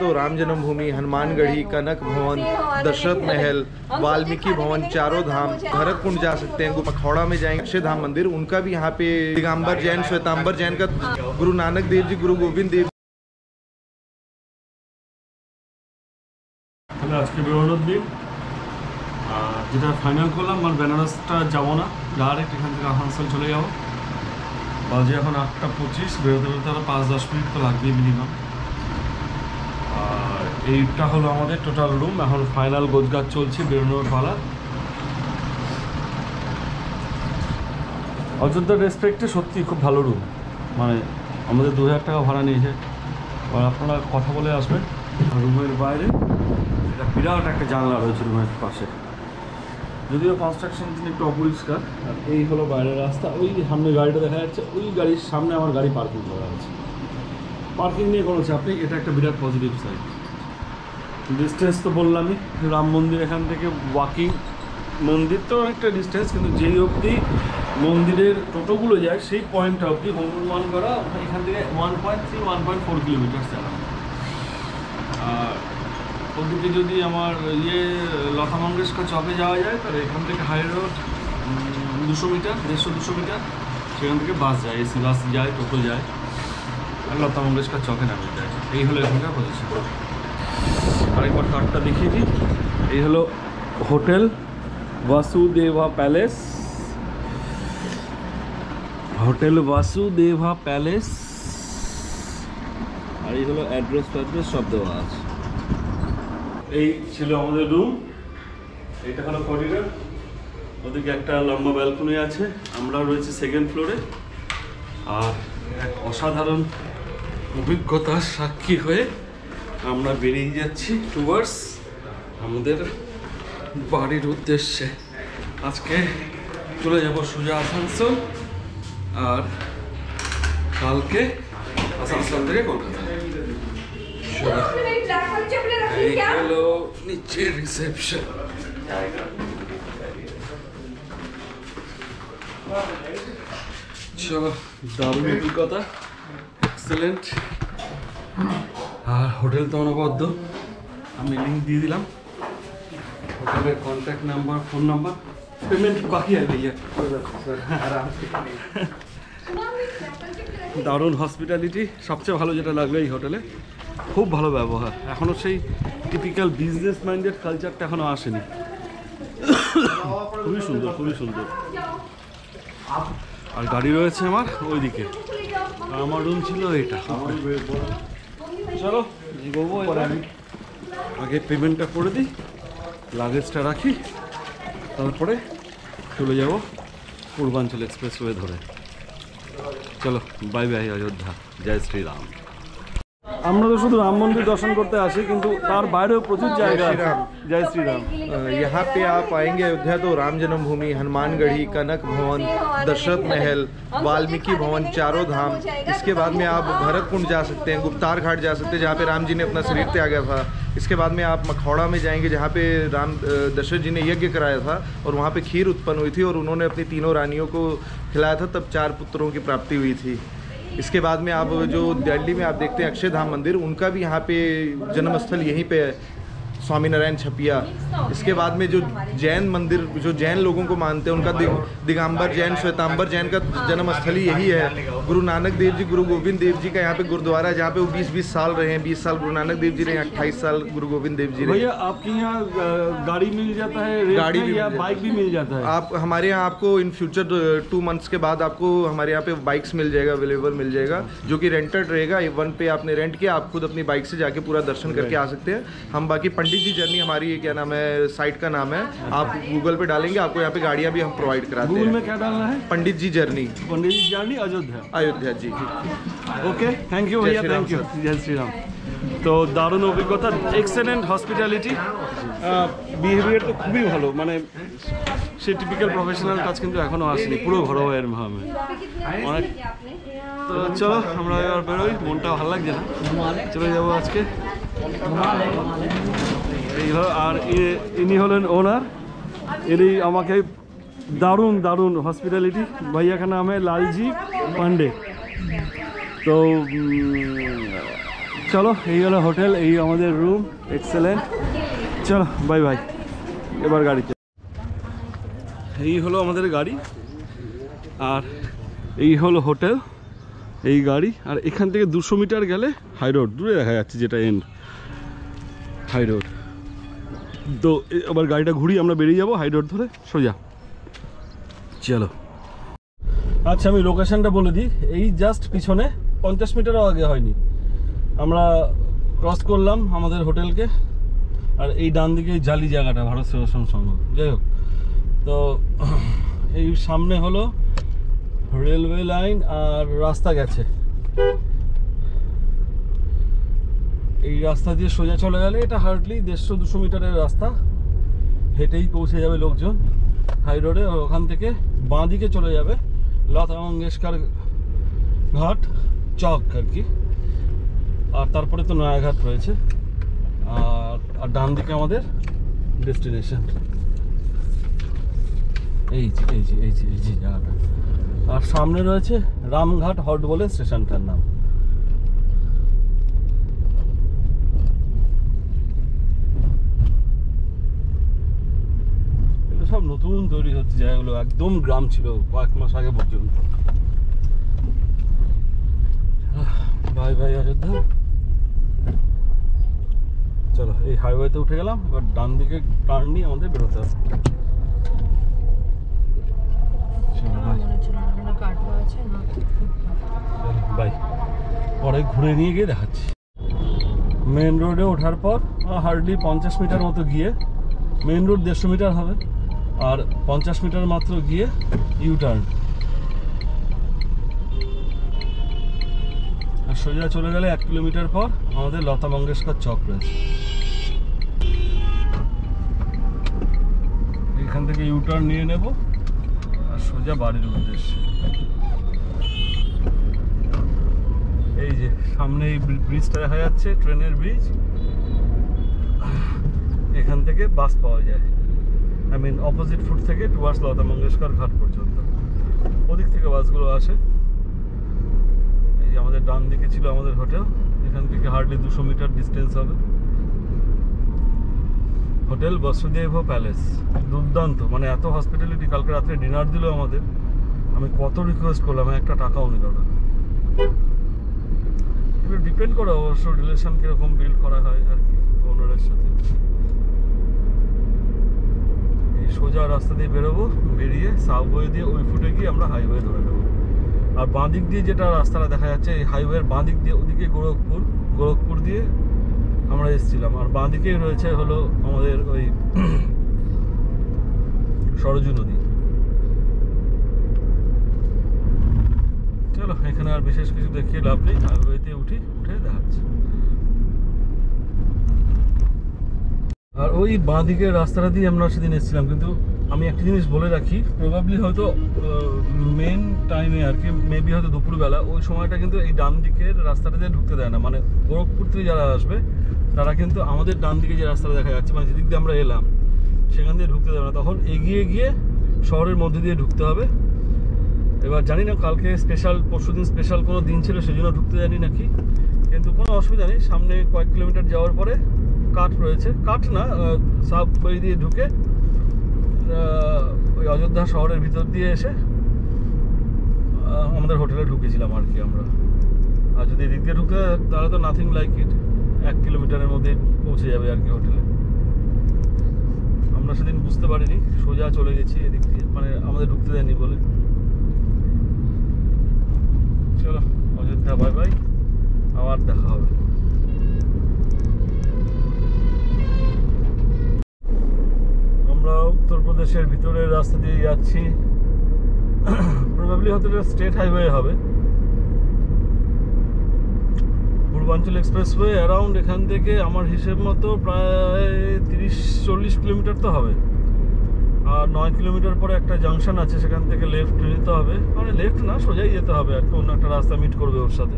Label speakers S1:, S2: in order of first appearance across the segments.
S1: तो राम जन्मभूमि, हनुमानगढ़ी, कनक भवन, दशरथ महल, वाल्मीकि भवन, चारों धाम, भरत कुंड जा सकते हैं। मखौड़ा में जाएंगे अक्षरधाम मंदिर, उनका भी यहाँ पे दिगंबर जैन, श्वेतांबर जैन का गुरु नानक देव जी, गुरु गोविंद देव।
S2: आज के बेरोনোর दिन যেটা ফাইনাল করলাম, আমার বেনারসটা যাবো না, ডাইরেক্ট এখান থেকে আসানসোল চলে যাবো। বাজে এখন 8:25, বেরোতে বেরোতে আরও 5-10 মিনিট তো লাগবেই মিনিমাম। আর এইটা হলো আমাদের টোটাল রুম। এখন ফাইনাল গোছগাছ চলছে, বেরোনোর পালা। অযোধ্যা রেসপেক্টে সত্যি খুব ভালো রুম, মানে আমাদের 2000 টাকা ভাড়া নিয়েছে। আর আপনারা কথা বলে আসবেন। রুমের বাইরে এটা বিরাট একটা জানলা রয়েছে রুমের পাশে, যদিও কনস্ট্রাকশন একটু অপরিষ্কার। আর এই হলো বাইরের রাস্তা, ওই সামনে গাড়িটা দেখা যাচ্ছে, ওই গাড়ির সামনে আমার গাড়ি পার্কিং করা আছে। পার্কিং নিয়ে কোনো চাপ নেই, এটা একটা বিরাট পজিটিভ সাইড। ডিস্টেন্স তো বললামই, রাম মন্দির এখান থেকে ওয়াকিং, মন্দির তো অনেকটা ডিস্টেন্স, কিন্তু যেই অবধি মন্দিরের টোটোগুলো যায় সেই পয়েন্টটা অবধি অনুমান করা এখান থেকে 1.3-1.4 কিলোমিটার যাওয়া। আর ওদিকে যদি আমার লতা মঙ্গেশকর চকে যাওয়া যায়, তাহলে এখান থেকে হাই রোড 200 মিটার, 150-200 মিটার, সেখান থেকে বাস যায়, এসি বাস যায়, টোটো যায়, আর লতা মঙ্গেশকর চকে নামে যায়। এই হলো এখানকার পজিশন। আরেকবার কার্ডটা দেখিয়ে দিই। এই হলো হোটেল বাসুদেভা প্যালেস, হোটেল বাসুদেভা প্যালেস। আর এই হলো অ্যাড্রেস সব দেওয়া আছে। এই ছিল আমাদের রুম, এটা হলো করিডোর, ওদিকে একটা লম্বা ব্যালকনি আছে। আমরা রয়েছি সেকেন্ড ফ্লোরে। আর এক অসাধারণ অভিজ্ঞতার সাক্ষী হয়ে আমরা বেরিয়ে যাচ্ছি টুয়ার্ডস আমাদের বাড়ির উদ্দেশ্যে। আজকে চলে যাব সোজা আসানসোল, আর কালকে আসানসোল থেকে কলকাতা। এই হলো নিচের রিসেপশন। চলো, দারুণ অভিজ্ঞতা, এক্সেলেন্ট। আর হোটেল তো অনবদ্য, আমি লিঙ্ক দিয়ে দিলাম, হোটেলের contact number, phone number. Payment বাকি है भैया, आराम से। দারুণ হসপিটালিটি, সবচেয়ে ভালো যেটা লাগলো এই হোটেলে, খুব ভালো ব্যবহার। এখনও সেই টিপিক্যাল বিজনেস মাইন্ডেড কালচারটা এখনও আসেনি। খুবই সুন্দর, খুবই সুন্দর। আর গাড়ি রয়েছে আমার ওইদিকে, আর আমার রুম ছিল এটা। চলো এগোবো, আগে পেমেন্টটা করে দিই, লাগেজটা রাখি, তারপরে চলে যাব পূর্বাঞ্চল এক্সপ্রেসওয়ে ধরে। চলো, বাই বাই অযোধ্যা, জয় শ্রীরাম। আমরা তো শুধু রাম মন্দির দর্শন করতে আসি, কিন্তু তার বাইরেও প্রচুর জায়গা। जय श्री राम।
S1: यहाँ पे आप आएंगे अयोध्या तो राम जन्मभूमि, हनुमानगढ़ी, कनक भवन, दशरथ महल, वाल्मीकि भवन, चारों धाम। इसके बाद में आप भरत कुंड जा सकते हैं, गुप्तार घाट जा सकते हैं, जहाँ पे राम जी ने अपना शरीर त्यागा था। इसके बाद में आप मखौड़ा में जाएंगे, जहाँ पे दशरथ जी ने यज्ञ कराया था और वहाँ पे खीर उत्पन्न हुई थी, और उन्होंने अपनी तीनों रानियों को खिलाया था, तब 4 पुत्रों की प्राप्ति हुई थी। इसके बाद में आप जो दिल्ली में आप देखते हैं अक्षरधाम मंदिर, उनका भी यहाँ पे जन्मस्थल यहीं पे है, स्वामीनारायण छपिया। इसके बाद में जो जैन मंदिर, जो जैन लोगों को मानते हैं, उनका दिगंबर जैन, श्वेतांबर जैन का जन्मस्थल यही है। गुरु नानक देव जी, गुरु गोविंद देव जी का यहाँ पे गुरुद्वारा है, जहाँ पे वो 20-20 साल रहे हैं। 20 साल गुरु नानक देव जी रहे, 28 साल गुरु गोविंद देव जी रहे।
S2: भैया आपके यहाँ गाड़ी मिल जाता है, गाड़ी भी या बाइक भी मिल जाता है?
S1: आप हमारे यहाँ आपको इन फ्यूचर 2 मंथ्स के बाद आपको हमारे यहाँ पे बाइक्स मिल जाएगा, अवेलेबल मिल जाएगा, जो कि रेंटेड रहेगा। वन पे आपने रेंट किया, आप खुद अपनी बाइक से जाके पूरा दर्शन करके आ सकते हैं। हम बाकी पंडित जी जर्नी, हमारी क्या नाम है, साइट का नाम है, आप गूगल पे डालेंगे, आपको यहाँ पे गाड़ियाँ भी हम प्रोवाइड कराते हैं।
S2: गूगल में क्या डालना है?
S1: Pandit ji journey,
S2: Pandit ji journey Ayodhya.
S1: Ayodhya ji.
S2: Okay, thank you भैया, थैंक यू। जय श्री राम। তো দারুণ অভিজ্ঞতা, এক্সেলেন্ট হসপিটালিটি, বিহেভিয়ার তো খুবই ভালো, মানে সে টিপিক্যাল প্রফেশনাল টাচ কিন্তু এখনও আসেনি, পুরো ঘরোয়া এর ভাবে অনেক। তো চলো আমরা এবার বেরোই, মনটা ভালো লাগছে না, চলে যাবো আজকে। এই আর ইনি হলেন ওনার, এরই আমাকে দারুণ দারুণ হসপিটালিটি। भैया का नाम है लालजी पांडे। तो চলো এই হলো হোটেল, এই আমাদের রুম, এক্সেলেন্ট। চলো বাই বাই, এবার গাড়িতে। এই হলো আমাদের গাড়ি, আর এই হলো হোটেল, এই গাড়ি। আর এখান থেকে 200 মিটার গেলে হাই রোড, দূরে দেখা যাচ্ছে যেটা এন্ড হাই রোড। তো আবার গাড়িটা ঘুরিয়ে আমরা বেরিয়ে যাবো হাই রোড ধরে সোজা। চলো, আচ্ছা আমি লোকেশনটা বলে দিই। এই জাস্ট পিছনে 50 মিটারও আগে হয়নি, আমরা ক্রস করলাম আমাদের হোটেলকে। আর এই ডান দিকে জালি জায়গাটা ভারত সেবাশ্রম সংঘ, যাই হোক। তো এই সামনে হলো রেলওয়ে লাইন আর রাস্তা গেছে। এই রাস্তা দিয়ে সোজা চলে গেলে এটা হার্ডলি 150-200 মিটারের রাস্তা, হেঁটেই পৌঁছে যাবে লোকজন হাই রোডে। ওখান থেকে বাঁ দিকে চলে যাবে লতা মঙ্গেশকর ঘাট চক আর কি, আর তারপরে তো নয়াঘাট রয়েছে। আর ডান দিকে আমাদের ডেস্টিনেশন, এই যে এই যে এই যে এই যে জায়গাটা। আর সামনে রয়েছে রামঘাট হট বলে স্টেশনটার নাম। এগুলো সব নতুন তৈরি হচ্ছে জায়গাগুলো, একদম গ্রাম ছিল কয়েক মাস আগে পর্যন্ত। Bye bye Ayodhya. চলো এই হাইওয়েতে উঠে গেলাম, এবার ডান দিকে টার্ন নিয়ে আমাদের বেরোতে হবে। বাই, পরে ঘুরে নিয়ে গিয়ে দেখাচ্ছি। মেন রোডে ওঠার পর হার্ডলি 50 মিটার মতো গিয়ে, মেন রোড 150 মিটার হবে, আর 50 মিটার মাত্র গিয়ে ইউটার্ন। আর সোজা চলে গেলে 1 কিলোমিটার পর আমাদের লতা মঙ্গেশকর চক রয়েছে। এখান থেকে ইউটার্ন নিয়ে নেব আর সোজা বাড়ির উদ্দেশ্যে। এই যে সামনে এই ব্রিজটা দেখা যাচ্ছে, ট্রেনের ব্রিজ। এখান থেকে বাস পাওয়া যায়, আই মিন অপোজিট ফুট থেকে টুয়ার্ডস লতা মঙ্গেশকর ঘাট পর্যন্ত ওদিক থেকে বাসগুলো আসে। এই যে আমাদের ডান দিকে ছিল আমাদের হোটেল, এখান থেকে হার্ডলি 200 মিটার ডিস্টেন্স হবে। হোটেল বসুদেব প্যালেস, দুর্দান্ত, মানে এত হসপিটালিটি। কালকে রাত্রে ডিনার দিল আমাদের, আমি কত রিকোয়েস্ট করলাম, একটা টাকাও নিল না। এগুলো ডিপেন্ড করে অবশ্য রিলেশন কিরকম বিল্ড করা হয় আর কি ওনারের সাথে। এই সোজা রাস্তা দিয়ে বেরোবো, বেরিয়ে সাবওয়ে দিয়ে ওই ফুটে গিয়ে আমরা হাইওয়ে ধরে নেবো। আর বাঁ দিক দিয়ে যেটা রাস্তাটা দেখা যাচ্ছে, এই হাইওয়ের বাঁ দিক দিয়ে ওদিকে গোরখপুর দিয়ে আমরা এসেছিলাম। আর বাঁ দিকেই রয়েছে হলো আমাদের ওই সরজু নদী। চলো এখানে আর বিশেষ কিছু দেখিয়ে লাভ নেই, হাইওয়েতে উঠে দেখাচ্ছি। আর ওই বাঁ দিকের রাস্তাটা দিয়ে আমরা সেদিন এসেছিলাম, কিন্তু আমি একটা জিনিস বলে রাখি, প্রবাবলি হয়তো মেন টাইমে আর কি, মেবি হয়তো দুপুরবেলা, ওই সময়টা কিন্তু এই ডান দিকের রাস্তাটা দিয়ে ঢুকতে দেয় না। মানে গোরখপুর থেকে যারা আসবে তারা কিন্তু আমাদের ডান দিকে যে রাস্তাটা দেখা যাচ্ছে, মানে যেদিক দিয়ে আমরা এলাম সেখান দিয়ে ঢুকতে দেবে না, তখন এগিয়ে গিয়ে শহরের মধ্যে দিয়ে ঢুকতে হবে। এবার জানি না কালকে স্পেশাল, পরশুদিন স্পেশাল কোনো দিন ছিল সেই জন্য ঢুকতে জানি নাকি, কিন্তু কোনো অসুবিধা নেই। সামনে কয়েক কিলোমিটার যাওয়ার পরে কাঠ রয়েছে, কাঠ না সাবওয়ে দিয়ে ঢুকে ওই অযোধ্যা শহরের ভিতর দিয়ে এসে আমাদের হোটেলে ঢুকেছিলাম আর কি আমরা। আর যদি এদিক দিয়ে ঢুকতে তাহলে তো নাথিং লাইক ইট, 1 কিলোমিটারের মধ্যে পৌঁছে যাবে আর কি হোটেলে। আমরা সেদিন বুঝতে পারিনি, সোজা চলে গেছি এদিক দিয়ে, মানে আমাদের ঢুকতে দেয়নি বলে। চলো অযোধ্যা বাই বাই, আবার দেখা হবে। আমরা উত্তরপ্রদেশের ভিতরের রাস্তা দিয়ে যাচ্ছি, প্রবাবলি হয়তো স্টেট হাইওয়ে হবে। পূর্বাঞ্চল এক্সপ্রেসওয়ে অ্যারাউন্ড এখান থেকে আমার হিসেব মতো প্রায় 30-40 কিলোমিটার তো হবে। আর 9 কিলোমিটার পরে একটা জাংশন আছে, সেখান থেকে লেফট নিতে হবে, মানে লেফট না সোজাই যেতে হবে আর কি, অন্য একটা রাস্তা মিট করবে ওর সাথে।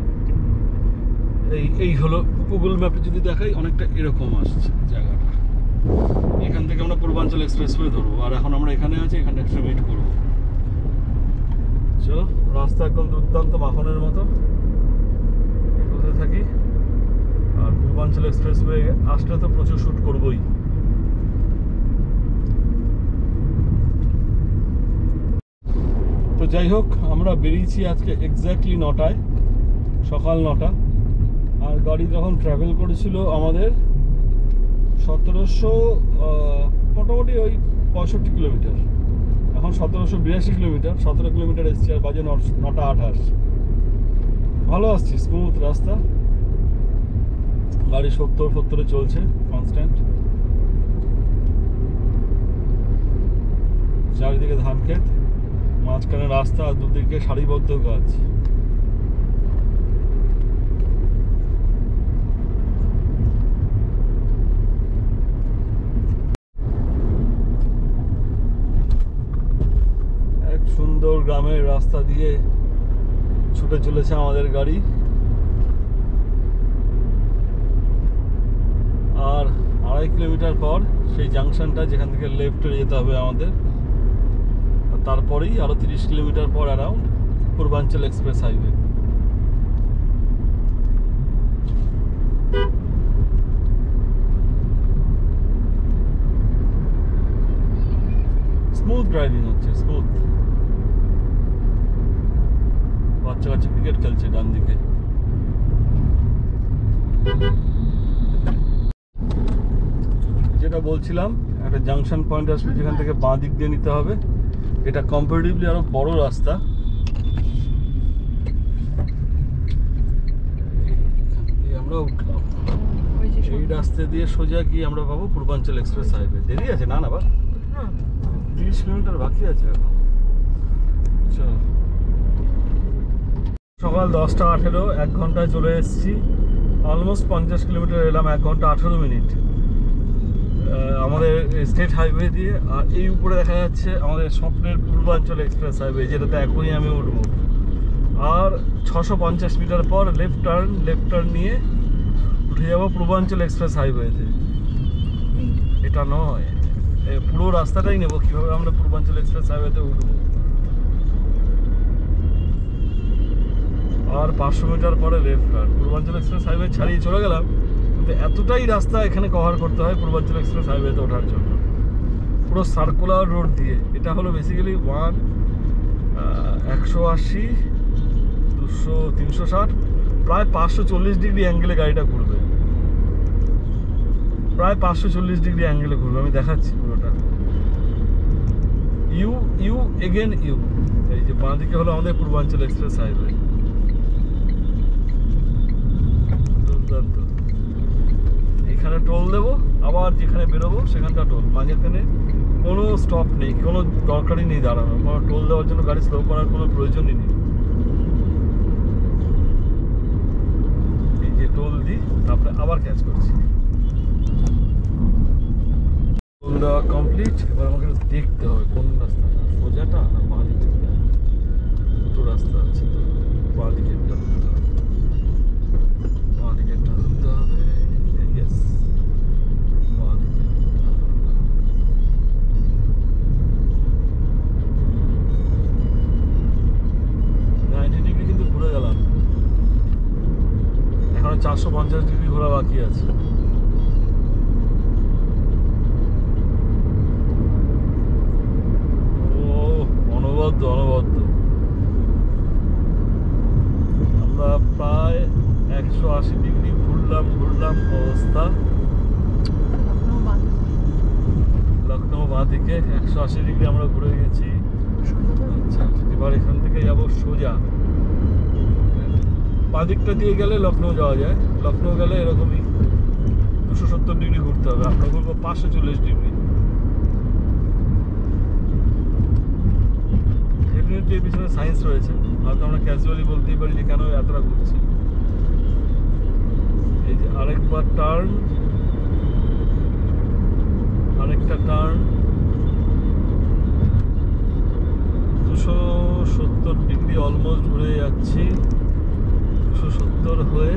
S2: এই হলো গুগল ম্যাপে যদি দেখাই, অনেকটা এরকম আসছে জায়গাটা। এখান থেকে আমরা পূর্বাঞ্চল এক্সপ্রেসওয়ে ধরবো, আর এখন আমরা এখানে আছি, এখানে একটা মিট করবো। চলো, রাস্তা একদম দুর্দান্ত মাখনের মতো। কোথায় থাকি আর পূর্বাঞ্চল এক্সপ্রেসওয়ে আসলে তো প্রচুর শ্যুট করবই। তো যাই হোক, আমরা বেরিয়েছি আজকে এক্স্যাক্টলি 9টায়, সকাল 9টা। আর গাড়ি যখন ট্রাভেল করেছিল আমাদের 1700 মোটামুটি ওই 65 কিলোমিটার, এখন 1782 কিলোমিটার, 17 কিলোমিটার এসছি আর বাজে 9টা 28। ভালো আসছি, স্মুথ রাস্তা, গাড়ি 70-70 চলছে কনস্ট্যান্ট। চারিদিকে ধান ক্ষেত, মাঝখানে রাস্তা, দুদিকে সারিবদ্ধ গাছ। এক সুন্দর গ্রামের রাস্তা দিয়ে ছুটে চলেছে আমাদের গাড়ি। আর 2.5 কিলোমিটার পর সেই জাংশনটা, যেখান থেকে লেফটে যেতে হবে আমাদের, তারপরেই আরো 30 কিলোমিটার পর অ্যারাউন্ড পূর্বাঞ্চল এক্সপ্রেস হাইওয়ে। স্মুথ ড্রাইভিং হচ্ছে, স্মুথ। বাচ্চা বাচ্চা ক্রিকেট খেলছে ডান দিকে। যেটা বলছিলাম, একটা জাংশন পয়েন্ট আসবে যেখান থেকে বাঁ দিক দিয়ে নিতে হবে। এটা কম্পারেটিভলি আরো বড় রাস্তা। আমরা উঠলাম এই রাস্তা দিয়ে, সোজা গিয়ে আমরা পাবো পূর্বাঞ্চল এক্সপ্রেস হাইওয়ে। দেরি আছে না না, 30 কিলোমিটার বাকি আছে এখন। চলো, সকাল 10টা 18, 1 ঘন্টায় চলে এসেছি। অলমোস্ট 50 কিলোমিটার এলাম, 1 ঘন্টা 18 মিনিট আমাদের স্টেট হাইওয়ে দিয়ে। আর এই উপরে দেখা যাচ্ছে আমাদের স্বপ্নের পূর্বাঞ্চল এক্সপ্রেস হাইওয়ে, যেটাতে এখনই আমি উঠবো। আর 650 মিটার পর লেফট টার্ন নিয়ে উঠে যাবো পূর্বাঞ্চল এক্সপ্রেস হাইওয়েতে। এটা নয়, পুরো রাস্তাটাই নেবো কীভাবে আমরা পূর্বাঞ্চল এক্সপ্রেস হাইওয়েতে উঠবো। আর 500 মিটার পরে লেফট টার্ন। পূর্বাঞ্চল এক্সপ্রেস হাইওয়ে ছাড়িয়ে চলে গেলাম, কিন্তু এতটাই রাস্তা এখানে কভার করতে হয় পূর্বাঞ্চল এক্সপ্রেস হাইওয়েতে ওঠার জন্য, পুরো সার্কুলার রোড দিয়ে। এটা হলো বেসিক্যালি 180, 200, 360, প্রায় 540 ডিগ্রি অ্যাঙ্গেলে গাড়িটা ঘুরবে, প্রায় 540 ডিগ্রি অ্যাঙ্গেলে ঘুরবে। আমি দেখাচ্ছি পুরোটা। You again you. এই যে বাঁ দিকে হলো আমাদের পূর্বাঞ্চল এক্সপ্রেস হাইওয়ে। দুর্দান্ত। এখানে টোল দেবো, আবার যেখানে বেরোবো সেখানটা টোল। মাঝখানে কোনো স্টপ নেই, কোনো দরকারই নেই দাঁড়ানো, কোনো টোল দেওয়ার জন্য গাড়ি স্লো করার কোনো প্রয়োজনই নেই। এই যে টোল দিই, তারপরে আবার ক্যাচ করছি। টোল দেওয়া কমপ্লিট। এবার আমাকে দেখতে হবে কোন রাস্তা, সোজাটা না বাঁ দিকে। দুটো রাস্তা আছে তো, বাঁ দিকে ধরতে হবে, বাঁ দিকে ধরতে হবে। ইয়েস, বাঁ দিকে। 90 ডিগ্রি কিন্তু ঘুরে গেলাম, এখনো 450 ডিগ্রি ঘোরা বাকি আছে। অনবদ্য। আমরা প্রায় 180 ডিগ্রি ঘুরলাম অবস্থা। লখনৌ বাঁ দিকে 180 ডিগ্রি আমরা ঘুরে গেছি। আচ্ছা, এবার এখান থেকে যাবো সোজা। বাঁ দিকটা দিয়ে গেলে লখনৌ যাওয়া যায়। লখনৌ গেলে এরকমই 270 ডিগ্রি ঘুরতে হবে। আমরা ঘুরবো 540 ডিগ্রি। ডেফিনেটলি এর পিছনে সায়েন্স রয়েছে, হয়তো আমরা ক্যাজুয়ালি বলতেই পারি যে কেন এতটা ঘুরছি। এই যে আরেকবার টার্ন, আরেকটা টার্ন, 270 ডিগ্রি অলমোস্ট ঘুরে যাচ্ছি। 270 হয়ে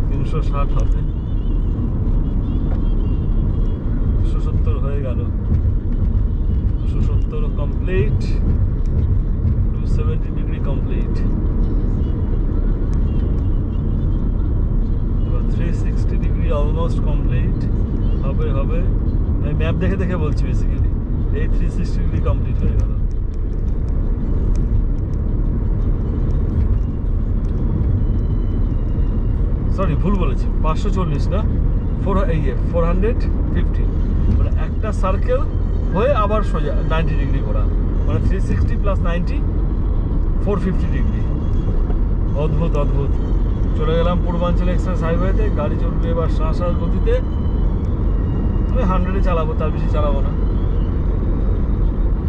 S2: 360 হবে। 270 হয়ে গেল, 270 complete, 270 degree complete. Almost complete. হবে হবে, আমি ম্যাপ দেখে দেখে বলছি বেসিক্যালি। এই 360 ডিগ্রি কমপ্লিট হয়ে গেল। সরি ভুল বলেছি, 540 না, 450, মানে একটা সার্কেল হয়ে আবার সোজা 90 ডিগ্রি করা, মানে 360 প্লাস 90 450 ডিগ্রি। অদ্ভুত অদ্ভুত। চলে গেলাম পূর্বাঞ্চল এক্সপ্রেস হাইওয়েতে, গাড়ি চলবে এবার শ্বাস গতিতে। আমি 100-এ চালাবো, তার বেশি চালাবো না।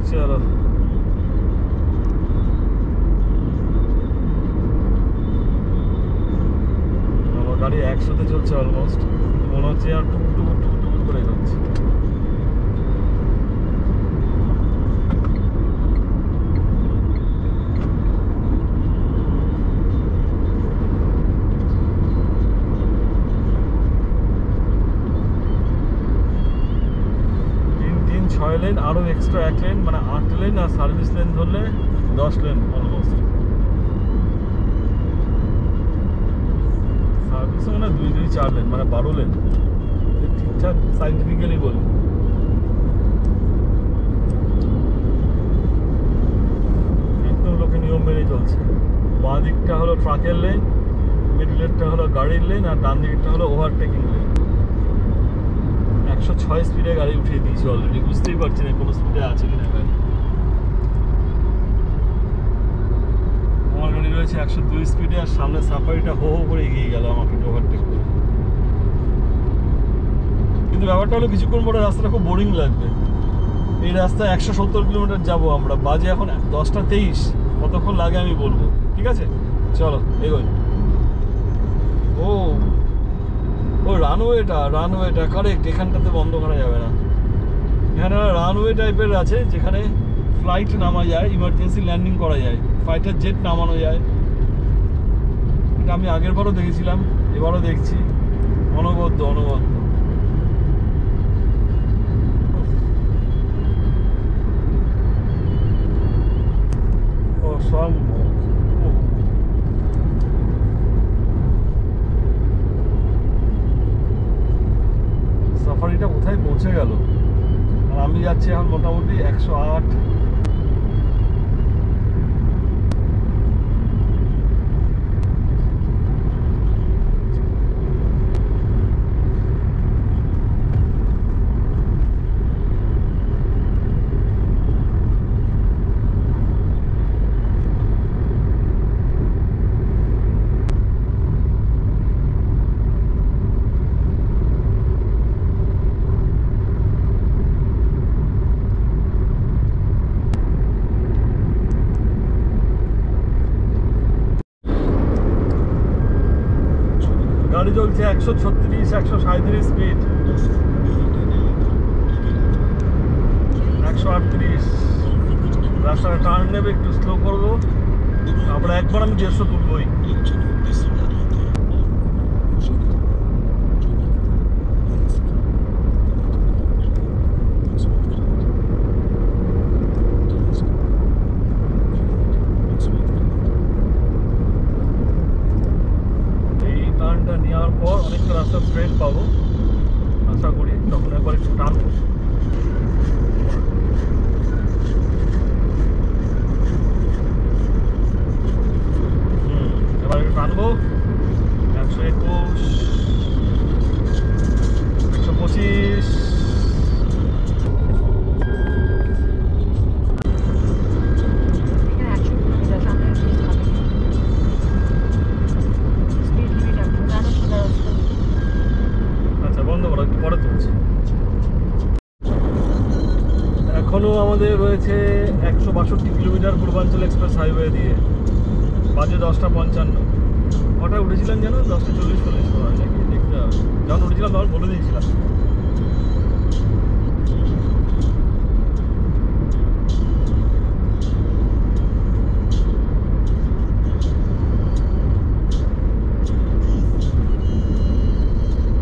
S2: চলো, আমার গাড়ি 100-তে চলছে অলমোস্ট, মনে হচ্ছে আর টুকুর টুকুর টুকুর টুকুর করে যাচ্ছে। লেন আরও এক্সট্রা 1 লেন, মানে 8 লেন, আর সার্ভিস লেন ধরলে 10 লেন অলমোস্ট। সার্ভিসও মানে 2-4 লেন, মানে 12 লেন ঠিকঠাক সাইন্টিফিক্যালি বলি। একদম লোকে নিয়ম মেনে চলছে। বাঁ দিকটা হলো ট্রাকের লেন, মিডলেরটা হলো গাড়ির লেন, আর ডান দিকটা হলো ওভারটেকিং লেন। 106 স্পিডে গাড়ি উঠিয়ে দিয়েছি অলরেডি, বুঝতেই পারছি না কোনো স্পিডে আছে কিনা গাড়ি। আমার গাড়ি রয়েছে 102 স্পিডে, আর সামনে সাফারিটা হো হো করে এগিয়ে গেল আমাকে ওভারটেক করে। কিন্তু ব্যাপারটা হলো কিছুক্ষণ পরে রাস্তাটা খুব বোরিং লাগবে। এই রাস্তায় 170 কিলোমিটার যাবো আমরা, বাজে এখন 10:23, কতক্ষণ লাগে আমি বলবো, ঠিক আছে? চলো এগোই। ও রানওয়েটা কারেক্ট, এখানটাতে বন্ধ করা যাবে না। এখানে রানওয়ে টাইপের আছে যেখানে ফ্লাইট নামা যায়, ইমার্জেন্সি ল্যান্ডিং করা যায়, ফাইটার জেট নামানো যায়। এটা আমি আগের বারও দেখেছিলাম, এবারও দেখছি। অনবদ্য অসম্ভব। সাফারিটা কোথায় পৌঁছে গেল, আর আমি যাচ্ছি এখন মোটামুটি 108। গাড়ি চলছে 136, 137 স্পিড, 138। রাস্তাটা টার্ন নেবে, একটু স্লো করবো, তারপরে একবার আমি 150 তুলবই। নেওয়ার পর অনেকটা রাস্তা স্ট্রেট পাবো আশা করি, তখন একবার একটু টানবো। এবার একটু টানবো। 121, 125। এখনও আমাদের রয়েছে 162 কিলোমিটার পূর্বাঞ্চল এক্সপ্রেস হাইওয়ে দিয়ে, বাজে 10:55। কটায় উঠেছিলাম যেন, 10:40-40 সময় নাকি, দেখতে হবে। যখন উঠেছিলাম তখন বলে দিয়েছিলাম।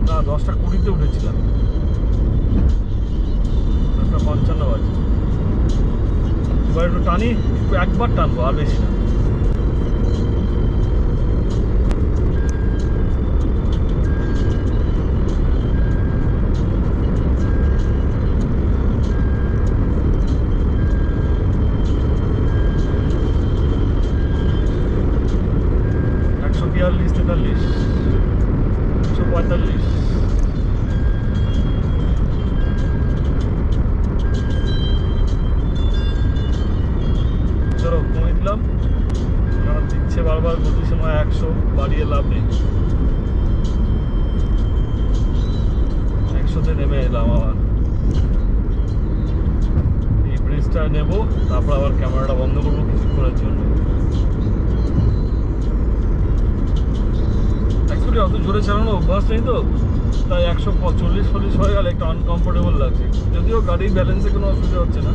S2: না, 10:20-তে উঠেছিলাম, 10:55 বাজে। এবার একটু টানি, একবার টানবো, আর বেশি না।
S3: চলো কমে দিলাম, কারণ দিচ্ছে বারবার গতির সময় 100, বাড়িয়ে লাভ নেই। 100-তে নেমে এলাম আবার। এই ব্রিজটা নেব, তারপর আবার ক্যামেরাটা বন্ধ করবো কিছুক্ষণের জন্য। অ্যাকচুয়ালি অত জোরে চালানো অভ্যাস নেই তো, তাই 140-40 হয়ে গেলে একটু আনকমফোর্টেবল লাগছে, যদিও গাড়ির ব্যালেন্সে কোনো অসুবিধা হচ্ছে না।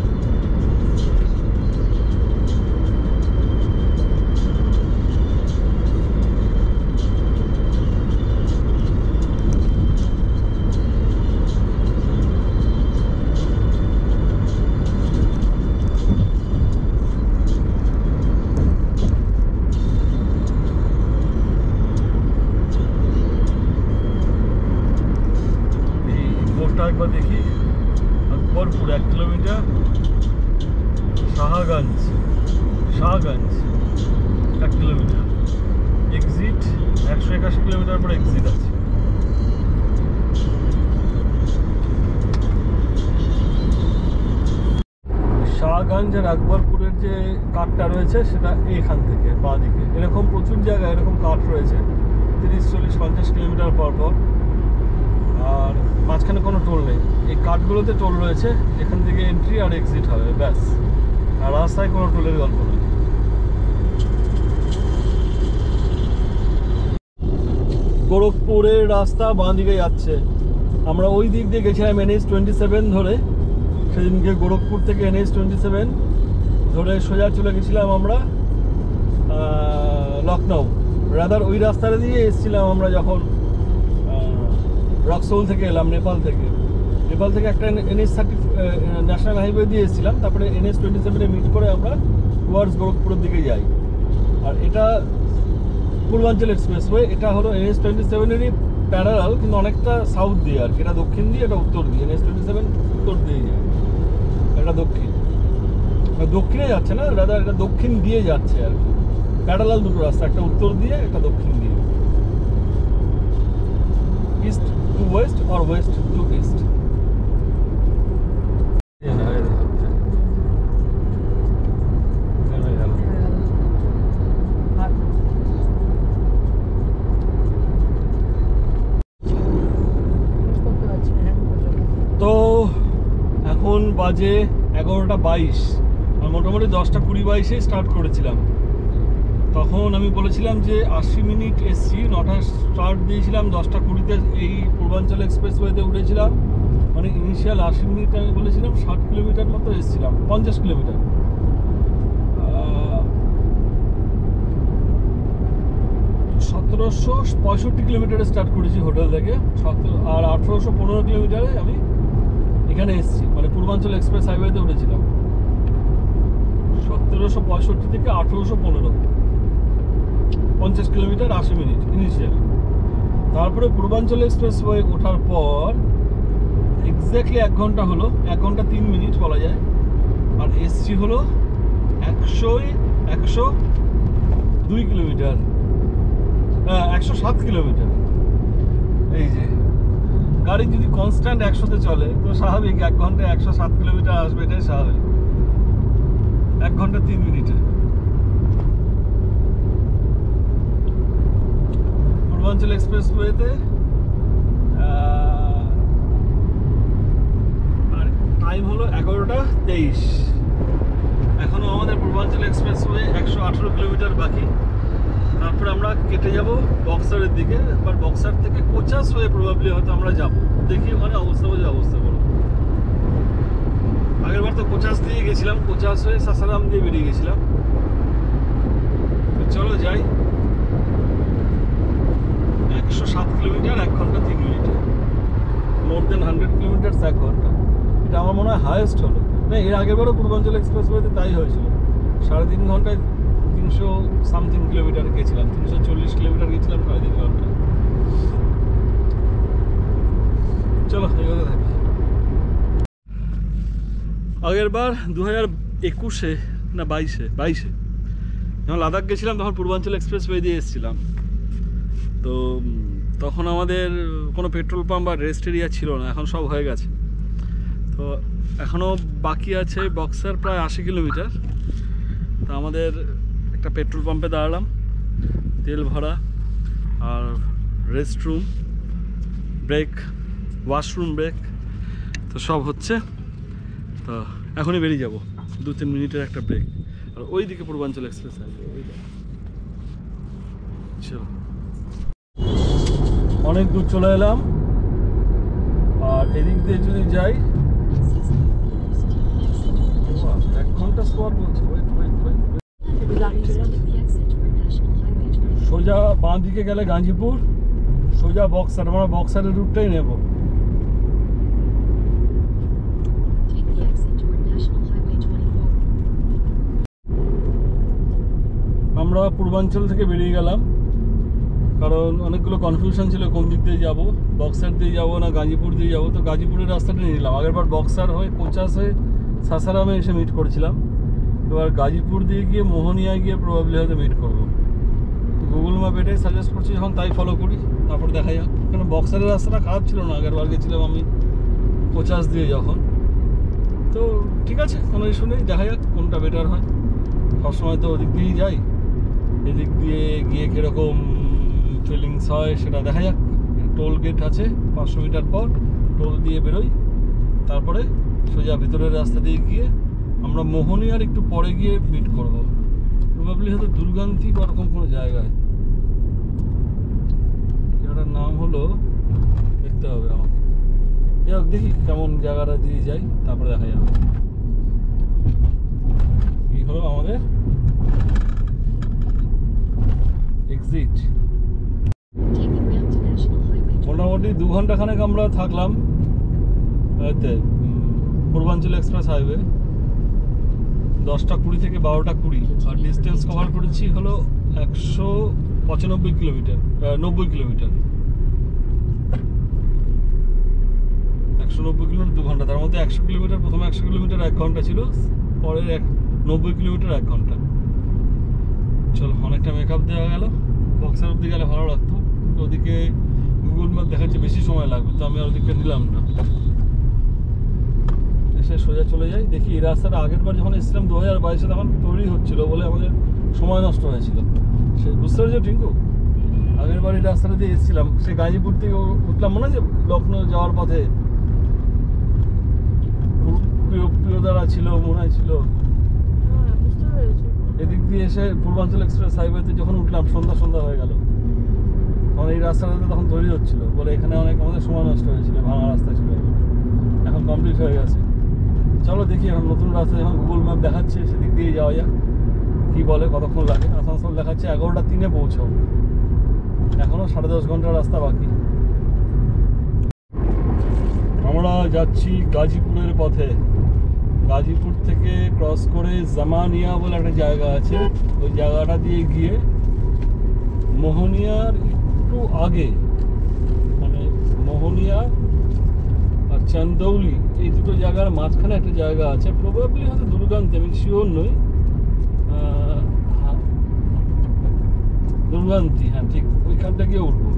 S3: একবার দেখি, Akbarpur 1 kilometre, Shahganj 1 kilometre, exit 181 kilometre পরে এক্সিট আছে। শাহগঞ্জ আর আকবরপুরের যে কাঠটা রয়েছে সেটা এইখান থেকে বাঁ দিকে, এরকম প্রচুর জায়গায় এরকম কাঠ রয়েছে 30-40-50 কিলোমিটার পর পর, আর মাঝখানে কোনো টোল নেই। এই কাঠগুলোতে টোল রয়েছে, এখান থেকে এন্ট্রি আর এক্সিট হবে ব্যাস, আর রাস্তায় কোনো টোলের গল্প নেই। গোরখপুরের রাস্তা বাঁ দিকে যাচ্ছে, আমরা ওই দিক দিয়ে গেছিলাম NH-27 ধরে, সেদিনকে গোরখপুর থেকে NH-27 ধরে সোজা চলে গেছিলাম আমরা লখনউ। রাদার ওই রাস্তাটা দিয়ে এসেছিলাম আমরা যখন রক্সোল থেকে এলাম, নেপাল থেকে একটা NH-30 ন্যাশনাল হাইওয়ে দিয়ে এসেছিলাম, তারপরে NH-27-এ মিট করে আমরা টুয়ার্ডস গোরখপুরের দিকে যাই। আর এটা পূর্বাঞ্চল এক্সপ্রেসওয়ে, এটা হলো NH-27-এরই প্যারালাল, কিন্তু অনেকটা সাউথ দিয়ে আর কি, এটা দক্ষিণ দিয়ে, এটা উত্তর দিয়ে। NH-27 উত্তর দিয়ে যায়, এটা দক্ষিণে যাচ্ছে না, দাদা এটা দক্ষিণ দিয়ে যাচ্ছে আর কি, প্যারালাল দুটো রাস্তা, একটা উত্তর দিয়ে, একটা দক্ষিণ দিয়ে, ইস্ট টু ওয়েস্ট আর ওয়েস্ট টু ইস্ট। তো এখন বাজে 11:22, আর মোটামুটি 10:20-22 স্টার্ট করেছিলাম। তখন আমি বলেছিলাম যে 80 মিনিট এসছি, 9টায় স্টার্ট দিয়েছিলাম, 10:20-তে এই পূর্বাঞ্চল এক্সপ্রেসওয়েতে উঠেছিলাম, মানে ইনিশিয়াল 80 মিনিট আমি বলেছিলাম, 60 কিলোমিটার মতো এসেছিলাম, 50 কিলোমিটার। 1765 কিলোমিটারে স্টার্ট করেছি হোটেল থেকে, আর 1815 কিলোমিটারে আমি এখানে এসেছি, মানে পূর্বাঞ্চল এক্সপ্রেস হাইওয়েতে উঠেছিলাম। 1765 থেকে 1815, 50 কিলোমিটার 80 মিনিট ইনিশিয়াল। তারপরে পূর্বাঞ্চল এক্সপ্রেসওয়ে ওঠার পর এক্স্যাক্টলি 1 ঘন্টা হলো, 1 ঘন্টা 3 মিনিট বলা যায়, আর এসছি হলো 102 কিলোমিটার, 107 কিলোমিটার। এই যে গাড়ি যদি কনস্ট্যান্ট 100-তে চলে তো স্বাভাবিক 1 ঘন্টায় 107 কিলোমিটার আসবে, এটাই স্বাভাবিক। 1 ঘন্টা 3 মিনিটে পূর্বাঞ্চল এক্সপ্রেসওয়েতে। আর টাইম হলো 11:23। এখনো আমাদের পূর্বাঞ্চল এক্সপ্রেসওয়ে 118 কিলোমিটার বাকি। তারপরে আমরা কেটে যাব বক্সারের দিকে, এবার বক্সার থেকে কোচাস হয়ে প্রবাবলি হয়তো আমরা যাব, দেখি মানে অবস্থা বুঝে অবস্থা করো। আগের বার তো কোচাস দিয়ে গেছিলাম, কোচাস হয়ে সাসারাম দিয়ে বেরিয়ে গেছিলাম। চলো যাই। 107 কিলোমিটার 1 ঘন্টা 3 মিনিটে, মোর দেন 100 কিলোমিটার 1 ঘন্টা। এটা আমার মনে হয় হায়েস্ট হলো, না এর আগের বারও পূর্বাঞ্চল এক্সপ্রেসওয়েতে তাই হয়েছিল, 3.5 ঘন্টায় 300 সামথিং কিলোমিটার গেছিলাম, 340 কিলোমিটার গেছিলাম 3.5 ঘন্টায়। চলো এগোতে থাকি। আগের বার 2021-এ না 22-এ যখন লাদাখ গেছিলাম তখন পূর্বাঞ্চল এক্সপ্রেসওয়ে দিয়ে এসেছিলাম। তো তখন আমাদের কোনো পেট্রোল পাম্প বা রেস্ট এরিয়া ছিল না, এখন সব হয়ে গেছে। তো এখনও বাকি আছে বক্সার প্রায় 80 কিলোমিটার। তো আমাদের একটা পেট্রোল পাম্পে দাঁড়ালাম, তেল ভরা আর রেস্টরুম ব্রেক, ওয়াশরুম ব্রেক তো সব হচ্ছে। তো এখনই বেরিয়ে যাব, 2-3 মিনিটের একটা ব্রেক। আর ওই দিকে পূর্বাঞ্চল এক্সপ্রেস আসবে, ওই চলো। অনেক দূর চলে এলাম, আর এদিক দিয়ে যদি যাই 1 ঘন্টা স্কোয়ার বলছে। সোজা বাঁ দিকে গেলে গাজীপুর, সোজা বক্সার। আমরা বক্সারের রুটটাই নেব। আমরা পূর্বাঞ্চল থেকে বেরিয়ে গেলাম, কারণ অনেকগুলো কনফিউশন ছিল কোন দিক দিয়ে যাবো, বক্সার দিয়ে যাবো না গাজীপুর দিয়ে যাবো। তো গাজীপুরের রাস্তাটা নিয়ে নিলাম। আগেরবার বক্সার হয়ে কোচাস হয়ে সাসারামে এসে মিট করেছিলাম, এবার গাজীপুর দিয়ে গিয়ে মোহনিয়া গিয়ে প্রবাবলি হয়তো মিট করবো। গুগল ম্যাপ এটাই সাজেস্ট করছি, যখন তাই ফলো করি, তারপর দেখা যাক। কারণ বক্সারের রাস্তাটা খারাপ ছিল না, আগেরবার গেছিলাম আমি কোচাস দিয়ে যখন। তো ঠিক আছে, কোনো ইস্যু নেই, দেখা যাক কোনটা বেটার হয়। সবসময় তো ওদিক দিয়েই যাই, এদিক দিয়ে গিয়ে কীরকম ফিলিংস হয় সেটা দেখা যাক। টোল গেট আছে 500 মিটার পর, টোল দিয়ে বেরোই, তারপরে সোজা ভিতরের রাস্তা দিয়ে গিয়ে আমরা মোহনিয়ার একটু পরে গিয়ে মিট করবো, প্রবাবলি হয়তো দুর্গান্তি বা ওরকম কোনো জায়গায়। জায়গাটার নাম হলো, দেখতে হবে আমাকে, যাই হোক দেখি কেমন জায়গাটা দিয়ে যাই, তারপরে দেখা যাবে। এই হলো আমাদের এক্সিট। মোটামুটি 2 ঘন্টা খানেক আমরা থাকলাম এতে পূর্বাঞ্চল এক্সপ্রেস হাইওয়ে। 10টা 20 থেকে 12টা 20, আর ডিস্টেন্স কভার করেছি হলো 195 কিলোমিটার, 90 কিলোমিটার। 190 কিলোমিটার 2 ঘন্টা, তার মধ্যে 100 কিলোমিটার, প্রথমে 100 কিলোমিটার 1 ঘন্টা ছিল, পরের 90 কিলোমিটার 1 ঘন্টা। চলো, অনেকটা মেকআপ দেওয়া গেল। বক্সার অব্দি গেলে ভালো লাগতো, ওদিকে গুগল ম্যাপ দেখাচ্ছে বেশি সময় লাগবে, তো আমি আর ওদিকটা নিলাম না। এসে সোজা চলে যাই। দেখি এই রাস্তাটা আগের বার যখন এসেছিলাম 2022-এ, তখন তৈরি হচ্ছিল বলে আমাদের সময় নষ্ট হয়েছিল। সে বুঝতে পেরেছো টিঙ্কু? আগের বার এই রাস্তাটা দিয়ে এসেছিলাম, সে গাজীপুর থেকে উঠলাম, মনে হয় যে লখনৌ যাওয়ার পথে প্রিয়দারা ছিল, মনে হয় ছিল। এদিক দিয়ে এসে পূর্বাঞ্চল এক্সপ্রেস হাইওয়েতে যখন উঠলাম, সন্ধ্যা হয়ে গেল। তখন এই রাস্তাটাতে তখন তৈরি হচ্ছিল বলে এখানে অনেক আমাদের সময় নষ্ট হয়েছিল, ভাঙা রাস্তা ছিল। এখন কমপ্লিট হয়ে গেছে। চলো দেখি, এখন নতুন রাস্তা যখন গুগল ম্যাপ দেখাচ্ছে সেদিক দিয়ে যাওয়া যাক, কী বলে কতক্ষণ লাগে। আসানসোল দেখাচ্ছে 11টা 3-এ পৌঁছাও, এখনও 10.5 ঘন্টার রাস্তা বাকি। আমরা যাচ্ছি গাজীপুরের পথে। গাজীপুর থেকে ক্রস করে জামানিয়া বলে একটা জায়গা আছে, ওই জায়গাটা দিয়ে গিয়ে মোহনিয়ার একটু আগে, মানে মোহনিয়া আর চান্দৌলি, এই দুটো জায়গার মাঝখানে একটা জায়গা আছে, প্রবাবলি হয়তো দুর্গান্তি, আমি শিওর নই। দুর্গান্তি, হ্যাঁ ঠিক, ওইখানটা গিয়ে উঠবো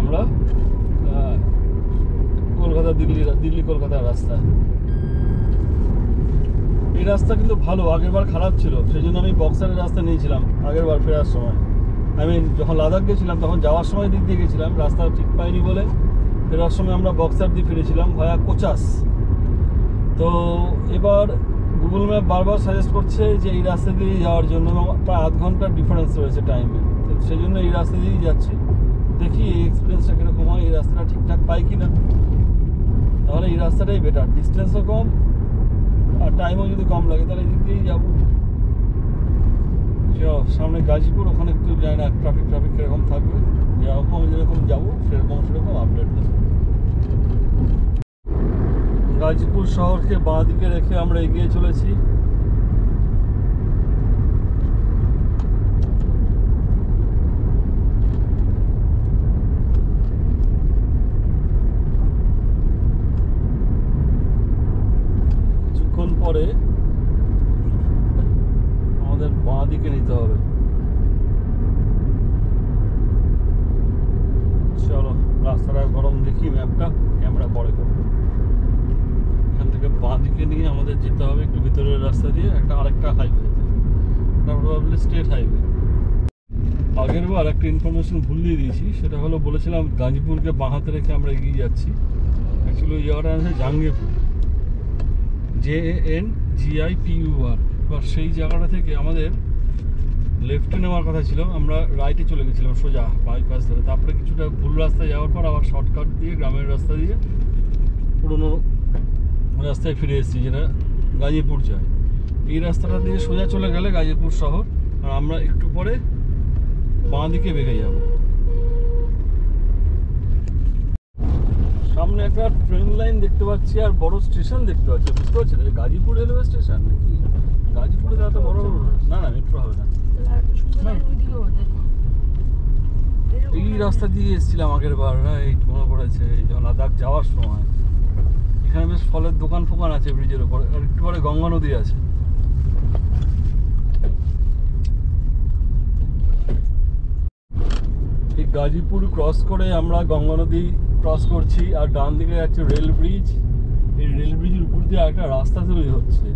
S3: আমরা। কলকাতা দিল্লি কলকাতার রাস্তা। এই রাস্তা কিন্তু ভালো, আগের বার খারাপ ছিল, সেই জন্য আমি বক্সারের রাস্তা নিয়েছিলাম আগের বার ফেরার সময়। আমি যখন লাদাখ গেছিলাম তখন যাওয়ার সময় দিক দিয়ে গেছিলাম, রাস্তা ঠিক পাইনি বলে ফেরার সময় আমরা বক্সার দিয়ে ফিরেছিলাম ভায়া কোচাস। তো এবার গুগল ম্যাপ বারবার সাজেস্ট করছে যে এই রাস্তা দিয়ে যাওয়ার জন্য, প্রায় 1/2 ঘন্টার ডিফারেন্স রয়েছে টাইমে। তো সেই জন্য এই রাস্তা দিয়েই যাচ্ছি। দেখি এই এক্সপিরিয়েন্সটা কীরকম হয়, এই রাস্তাটা ঠিকঠাক পাই কি না। তাহলে এই রাস্তাটাই বেটার, ডিস্টেন্সও কম আর টাইমও যদি কম লাগে, তাহলে এদিক দিয়েই যাবো। সামনে গাজীপুর, ওখানে একটু যাই না, ট্রাফিক কীরকম থাকবে, যেরকম যাবো সেরকম আপডেট দেবো। গাজীপুর শহরকে বাঁ দিকে রেখে আমরা এগিয়ে চলেছি। কিছুক্ষণ পরে আমাদের বাঁ দিকে নিতে হবে। দেখি ম্যাপটা, ক্যামেরা পরে করবো। এখান থেকে বাঁ দিকে নিয়ে আমাদের যেতে হবে একটু ভিতরের রাস্তা দিয়ে আরেকটা হাইওয়েতে, এটা প্রবাবলি স্টেট হাইওয়ে। আগের বার একটা ইনফরমেশন ভুল দিয়ে দিয়েছি, সেটা হলো বলেছিলাম গাজীপুরকে বাঁ হাতে রেখে আমরা এগিয়ে যাচ্ছি। অ্যাকচুয়ালি ওই জায়গাটা আছে জাঙ্গিপুর, JANGIPUR। এবার সেই জায়গাটা থেকে আমাদের লেফটে নেওয়ার কথা ছিল, আমরা রাইটে চলে গেছিলাম সোজা বাইপাস ধরে। তারপরে কিছুটা ভুল রাস্তায় যাওয়ার পর আবার শর্টকাট দিয়ে গ্রামের রাস্তা দিয়ে পুরোনো রাস্তায় ফিরে এসেছি, যেটা গাজীপুর যায়। এই রাস্তাটা দিয়ে সোজা চলে গেলে গাজীপুর শহর, আর আমরা একটু পরে বাঁ দিকে বেঁকে যাব। সামনে একটা ট্রেন লাইন দেখতে পাচ্ছি আর বড় স্টেশন দেখতে পাচ্ছি, বুঝতে পারছেন? গাজীপুর রেলওয়ে স্টেশন নাকি? গাজীপুরে এত বড় না, মেট্রো হবে না। এই রাস্তা দিয়ে এসেছিলাম আগের বার, রাইট, মনে পড়েছে, লাদাখ যাওয়ার সময়। এখানে বেশ ফলের দোকান ফোকান আছে ব্রিজের উপর, আর একটু পরে গঙ্গা নদী আছে। এই গাজীপুর ক্রস করে আমরা গঙ্গা নদী ক্রস করছি, আর ডান দিকে যাচ্ছে রেল ব্রিজ। এই রেল ব্রিজের উপর দিয়ে একটা রাস্তা তৈরি হচ্ছে,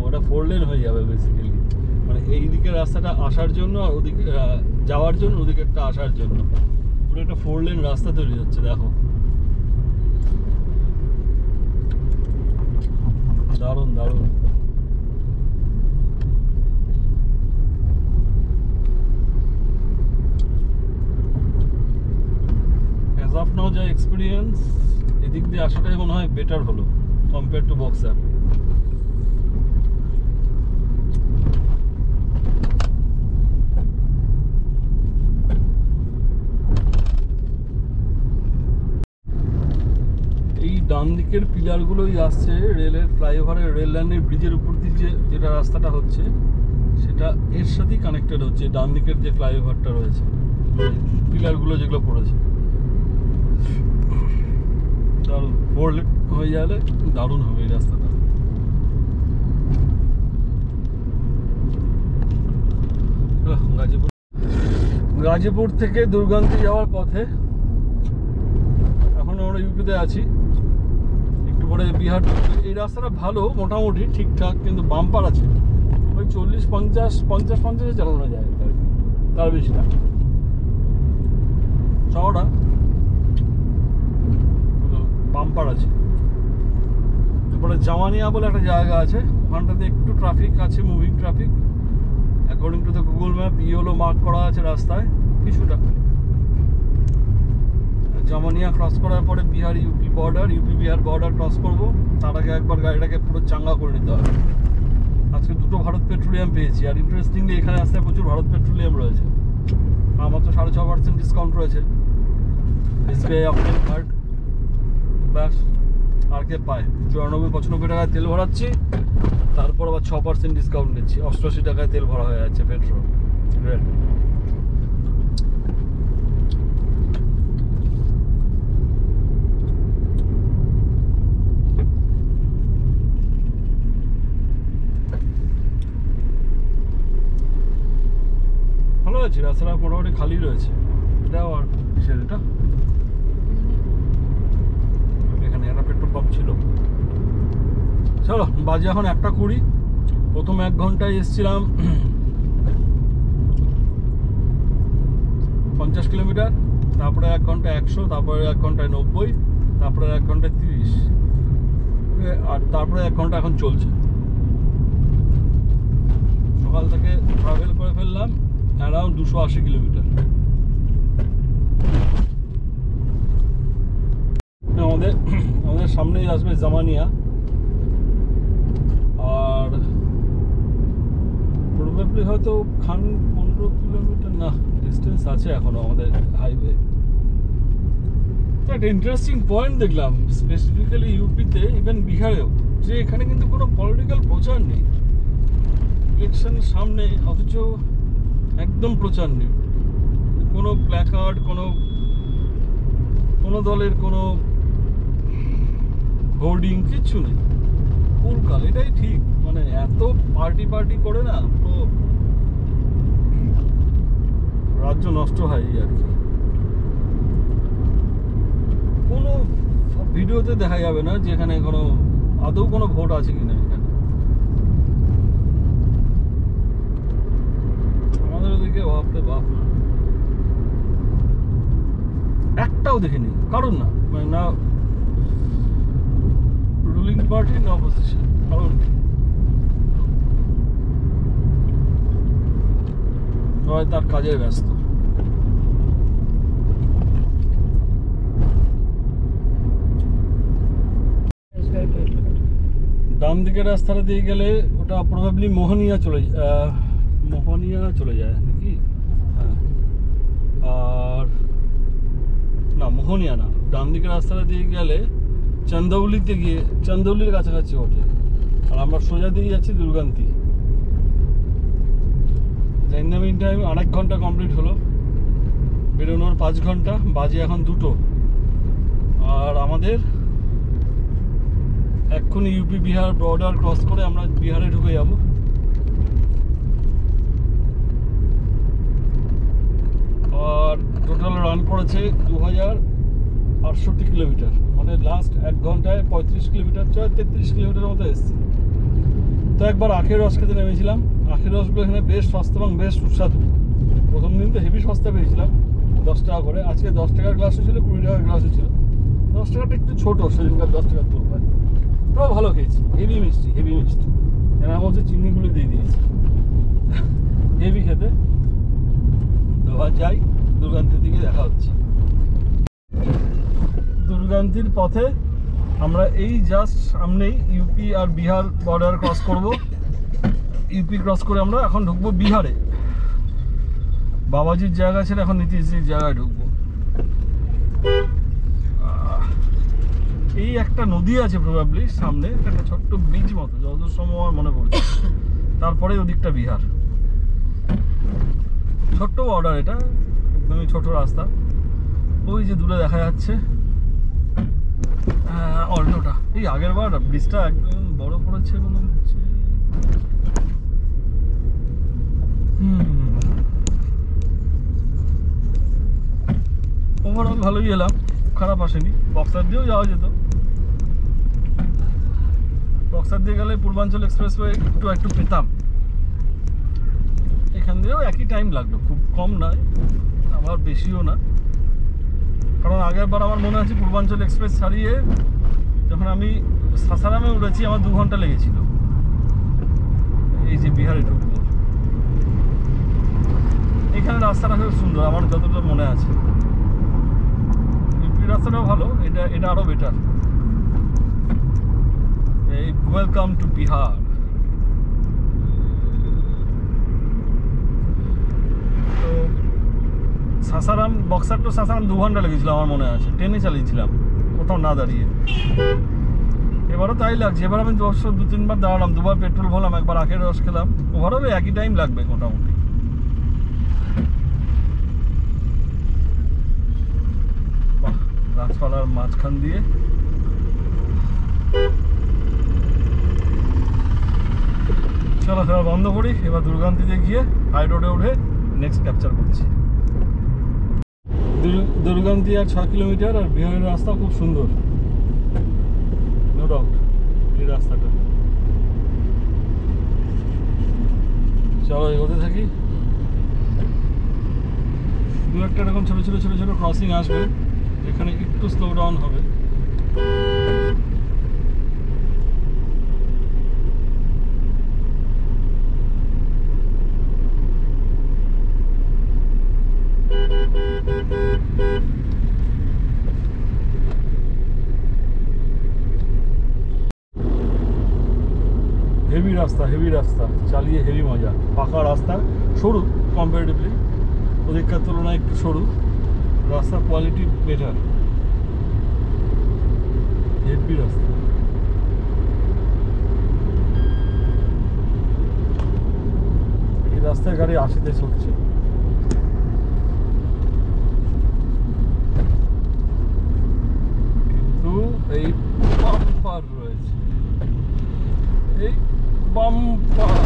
S3: ওটা 4 লেন হয়ে যাবে বেসিক্যালি। মানে এই দিকের রাস্তাটা আসার জন্য আর ওদিকে যাওয়ার জন্য, ওদিকে একটা আসার জন্য পুরো একটা 4 লেন রাস্তা তৈরি হচ্ছে। দেখো, দারুণ দারুণ। অ্যাজ অফ নাও যা এক্সপিরিয়েন্স, এদিক দিয়ে আসাটাই মনে হয় বেটার হলো কম্পেয়ার টু বক্সার। এই ডান দিকের পিলারগুলোই আসছে রেলের ফ্লাইওভারের, রেল লাইনের ব্রিজের উপর দিয়ে যেটা রাস্তাটা হচ্ছে সেটা এর সাথেই কানেক্টেড হচ্ছে। ডান দিকের যে ফ্লাইওভারটা রয়েছে, পিলারগুলো যেগুলো পড়েছে, দারুণ। 4 লেন হয়ে গেলে দারুণ হবে এই রাস্তাটা। গাজীপুর থেকে দুর্গান্তি যাওয়ার পথে, এখন আমরা ইউপিতে আছি, একটু পরে বিহার। এই রাস্তাটা ভালো, মোটামুটি ঠিকঠাক, কিন্তু বাম্পার আছে, ওই 40-50 চালানো যায়, তার বেশি না। চওড়া বাম্পার আছে। তারপরে জামানিয়া বলে একটা জায়গা আছে, ওখানটাতে একটু ট্রাফিক আছে, moving traffic. According to the Google map yellow mark করা আছে রাস্তায় কিছুটা। জামানিয়া ক্রস করার পরে Bihar UP Bihar border cross করবো, তার আগে একবার গাড়িটাকে পুরো চাঙ্গা করে নিতে হবে। আজকে 2টো ভারত পেট্রোলিয়াম পেয়েছি, আর ইন্টারেস্টিংলি এখানে আসতে প্রচুর ভারত পেট্রোলিয়াম রয়েছে। আমার তো 6.5% ডিসকাউন্ট রয়েছে SBI অপশন কার্ড। ব্যাস, আর কে পায়? 94-95 টাকায় তেল ভরাচ্ছি, তারপর আবার 6% ডিসকাউন্ট নিচ্ছি, 88 টাকায় তেল ভরা হয়ে যাচ্ছে পেট্রোল। রেল ভালো আছে, রাস্তাটা মোটামুটি খালি রয়েছে। এটাও আর কিসের, এটা এখানে একটা পেট্রোল পাম্প ছিল। চলো, বাজে এখন 1:20। প্রথম 1 ঘন্টায় এসছিলাম 50 কিলোমিটার, তারপরে 1 ঘন্টায় 100, তারপরে 1 ঘন্টায় 90, তারপরে 1 ঘন্টায় 30, আর তারপরে 1 ঘন্টা এখন চলছে। সকাল থেকে ট্রাভেল করে ফেললাম অ্যারাউন্ড 280 কিলোমিটার। আমাদের সামনেই আসবে জামানিয়া, আর প্রবাবলি হয়তো 15 কিলোমিটার না ডিস্টেন্স আছে এখনো আমাদের হাইওয়ে। তো একটা ইন্টারেস্টিং পয়েন্ট দেখলাম, স্পেসিফিক্যালি ইউপিতে, ইভেন বিহারেও, যে এখানে কিন্তু কোনো পলিটিক্যাল প্রচার নেই। ইলেকশনের সামনে, অথচ একদম প্রচার নেই, কোনো প্ল্যাকার্ড, কোনো দলের কোনো হোর্ডিং, কিচ্ছু নেই। কুলকাল, এটাই ঠিক। মানে এত পার্টি করে না, পুরো রাজ্য নষ্ট হয় আর কি। কোনো ভিডিওতে দেখা যাবে না যে এখানে কোনো আদৌ কোনো ভোট আছে কিনা এখানে। আমাদের ওদিকে বাপরে বাপ একটাও দেখিনি, কারণ না মানে না রুলিং পার্টি না অপোজিশন, কারণ সবাই তার কাজে ব্যস্ত। ডান দিকের রাস্তাটা দিয়ে গেলে ওটা প্রবাবলি মোহনিয়া চলে যায় নাকি? হ্যাঁ, আর না মোহনিয়া না, ডান দিকের রাস্তাটা দিয়ে গেলে চান্দৌলিতে গিয়ে চান্দৌলির কাছাকাছি ওঠে। আর আমরা সোজা দিয়ে যাচ্ছি দুর্গান্তি। ইন দ্য মিন টাইম 1.5 ঘন্টা কমপ্লিট হলো, বেরোনোর 5 ঘন্টা, বাজে এখন 2টো। আর আমাদের এক্ষুনি ইউপি বিহার বর্ডার ক্রস করে আমরা বিহারে ঢুকে যাব। আর টোটাল রান করেছে 2068 কিলোমিটার, মানে লাস্ট 1 ঘন্টায় 35 কিলোমিটার 33 কিলোমিটারের মতো এসেছি। তো একবার আখের রস খেতে নেমেছিলাম। আখের রসগুলো এখানে বেশ সস্তা এবং বেশ সুস্বাদু। প্রথম দিন তো হেভি সস্তা পেয়েছিলাম, 10 টাকা করে। আজকে 10 টাকার গ্লাসও ছিল, 20 টাকার গ্লাসও ছিল। 10 টাকাটা একটু ছোটো, সেদিনকার 10 টাকার তুলনায় পুরো ভালো খেয়েছি। হেভি মিষ্টি এরা বলছে চিনিগুলো দিয়ে দিয়েছি, হেভি খেতে। তো আর যাই, দুর্গান্তির দিকে দেখা হচ্ছে। দুর্গান্তির পথে আমরা এই জাস্ট সামনেই ইউপি আর বিহার বর্ডার ক্রস করব। ইউপি ক্রস করে আমরা এখন ঢুকবো বিহারে। বাবাজির জায়গা ছিল, এখন নীতিশজির জায়গায় ঢুকবো। এই একটা নদী আছে প্রবাবলি সামনে, একটা ছোট্ট ব্রিজ মতো, যতদূর সম্ভব আমার মনে পড়ছে। তারপরে ওদিকটা বিহার। ছোট্ট বর্ডার, এটা একদমই ছোট রাস্তা। ওই যে দূরে দেখা যাচ্ছে অল্টোটা। এই আগের বার ব্রিজটা একদম বড় করেছে মনে হচ্ছে। ওভারঅল ভালোই এলাম, খারাপ আসেনি। বক্সার দিয়েও যাওয়া যেত। বক্সার দিয়ে গেলে পূর্বাঞ্চল এক্সপ্রেসওয়ে একটু পেতাম। এখান দিয়েও একই টাইম লাগলো, খুব কম নয় আবার বেশিও না। কারণ আগের বার আমার মনে আছে পূর্বাঞ্চল এক্সপ্রেস ছাড়িয়ে যখন আমি সাসারামে উঠেছি আমার 2 ঘন্টা লেগেছিল। এই যে বিহারে ঢুকবো, এখানে রাস্তাটা খুব সুন্দর আমার যতটা মনে আছে। ইউপি রাস্তাটাও ভালো, এটা আরো বেটার। এই ওয়েলকাম টু বিহার। তো সাসারাম, বক্সার টু সাসারাম 2 ঘন্টা লেগেছিল আমার মনে আছে, ট্রেনে চালিয়েছিলাম কোথাও না দাঁড়িয়ে। এবারও তাই লাগছে। এবার আমি 2-3 বার দাঁড়ালাম, 2 বার পেট্রোল ভরলাম, একবার আখের রস খেলাম। ওভারঅল একই টাইম লাগবে মোটামুটি। বাহ, গাছপালার মাঝখান দিয়ে চলাফেরা বন্ধ করি। এবার দুর্গান্তিতে গিয়ে হাই রোডে উঠে নেক্সট ক্যাপচার করছি। দুর্গান্তি আর 6 কিলোমিটার, আর বিহারের রাস্তা খুব সুন্দর, নো ডাউট। এই রাস্তাটা চলো এগোতে থাকি। 2-1টা এরকম ছোটো ছোটো ক্রসিং আসবে, এখানে একটু স্লো ডাউন হবে। হেভি রাস্তা চালিয়ে হেভি মজা। পাকা রাস্তা, সরু কম্পারেটিভলি, ওদিককার তুলনায় একটু সরু। রাস্তার কোয়ালিটি বেটার, হেভি রাস্তা। এই রাস্তায় গাড়ি 80-তে ছুটছে। কিন্তু এই বাম্পার রয়েছে, এই বাম্পার।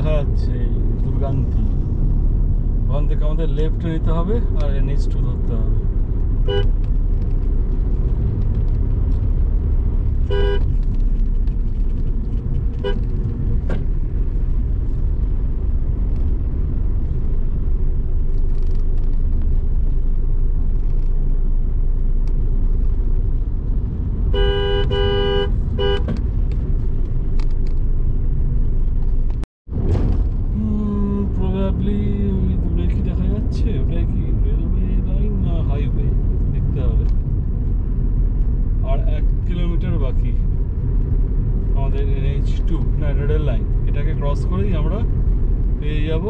S3: দেখা যাচ্ছে দুর্গান্তি। ওখান থেকে আমাদের লেফট নিতে হবে আর NH2 ধরতে হবে। প্রবাবলি ওই দূরে কি দেখা যাচ্ছে, ওটাই কি রেলওয়ে লাইন না হাইওয়ে দেখতে হবে। আর 1 কিলোমিটার বাকি আমাদের NH2 না রেল লাইন। এটাকে ক্রস করেই আমরা পেয়ে যাব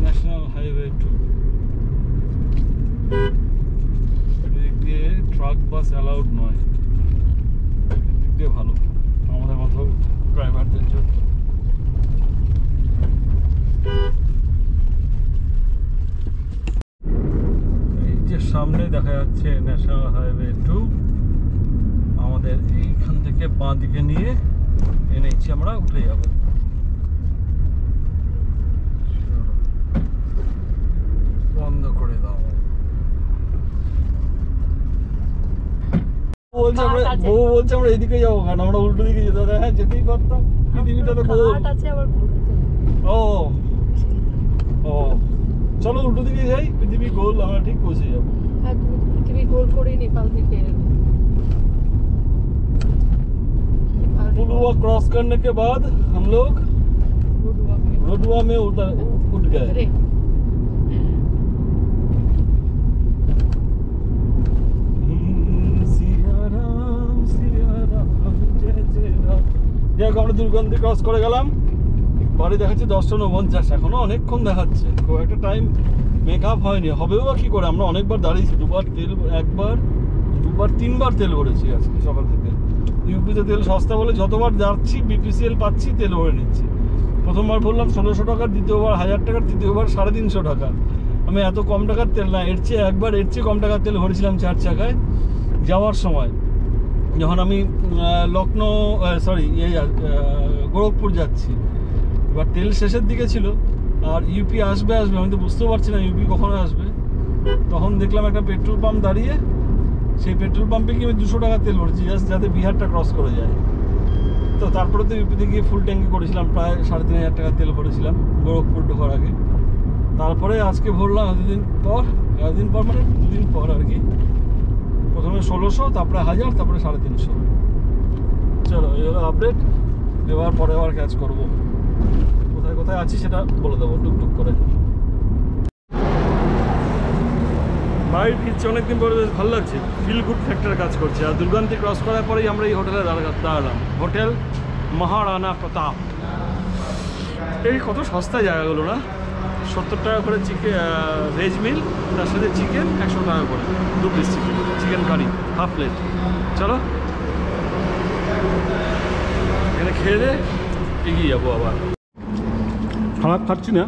S3: ন্যাশনাল হাইওয়ে 2। এদিক দিয়ে ট্রাক বাস অ্যালাউড নয়, এদিক দিয়ে ভালো আমাদের মতো ড্রাইভারদের জন্য। এই যে সামনে দেখা যাচ্ছে ন্যাশনাল হাইওয়ে 2। আমাদের এইখান থেকে বাঁ দিকে নিয়ে এনেছি আমরা উঠে যাব। বন্ধ করে দাও। বলছে আমরা এদিকে যাবো, কারণ আমরা উল্টো দিকে যেতে হবে। হ্যাঁ যেতেই পারতাম, পৃথিবীটা তো গোল। ও ও চলো উল্টো দিকে যাই, পৃথিবী গোল, আমরা ঠিক পৌঁছে যাবো।
S4: पृथ्वी गोल कोड़ी नेपाल भी पेड़
S3: पुलवा क्रॉस करने के बाद हम लोग रोडवा में उठ गए। আমরা দুর্গন্ধি ক্রস করে গেলাম, বাড়ি দেখাচ্ছে 10:49, এখনো অনেকক্ষণ দেখাচ্ছে। খুব একটা টাইম মেকআপ হয়নি, হবেও বা কী করে। আমরা অনেকবার দাঁড়িয়েছি, একবার দুবার 3বার তেল ভরেছি আজকে সকাল থেকে। ইউপিতে তেল সস্তা বলে যতবার যাচ্ছি BPCL পাচ্ছি তেল ভরে নিচ্ছি। প্রথমবার ভরলাম 1600 টাকার, দ্বিতীয়বার 1000 টাকার, তৃতীয়বার 350 টাকার। আমি এত কম টাকার তেল না, এর চেয়ে কম টাকার তেল ভরেছিলাম 4 চাকায় যাওয়ার সময়, যখন আমি গোরখপুর যাচ্ছি। এবার তেল শেষের দিকে ছিল আর ইউপি আসবে, আমি তো বুঝতেও পারছি না ইউপি কখন আসবে। তখন দেখলাম একটা পেট্রোল পাম্প দাঁড়িয়ে, সেই পেট্রোল পাম্পে গিয়ে আমি 200 টাকা তেল ভরেছি জাস্ট যাতে বিহারটা ক্রস করে যায়। তো তারপরে তো ইউপিতে গিয়ে ফুল ট্যাঙ্কি করেছিলাম, প্রায় 3500 টাকা তেল ভরেছিলাম গোরখপুর ঢোকার আগে। তারপরে আজকে ভরলাম এতদিন পর মানে 2 দিন পর আর কি। প্রথমে 1600, তারপরে 1000, তারপরে 350। চলো এই হলো আপডেট। এবার পরে আবার ক্যাচ করবো, কোথায় কোথায় আছি সেটা বলে দেবো টুকটুক করে। বাড়ি ফিরছি অনেকদিন পরে, বেশ ভালো লাগছে, ফিল গুড ফ্যাক্টর কাজ করছে। আর দুর্গান্তি ক্রস করার পরেই আমরা এই হোটেলে দাঁড়ালাম, হোটেল মহারানা প্রতাপ। এই কত সস্তা জায়গাগুলো না, 70 টাকা করে ভেজ মিল, তার সাথে চিকেন 100 টাকা করে, 2 piece chicken curry half plate. চলো এখানে খেয়ে দে এগিয়ে যাবো আবার। খারাপ খাচ্ছি না,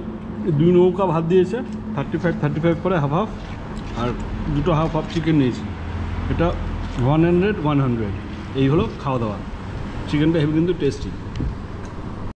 S3: 2 নৌকা ভাত দিয়েছে 35 করে হাফ, আর 2টো হাফ চিকেন নিয়েছি। এটা 100 এই হলো খাওয়া দাওয়া। চিকেনটা হেভি কিন্তু টেস্টি।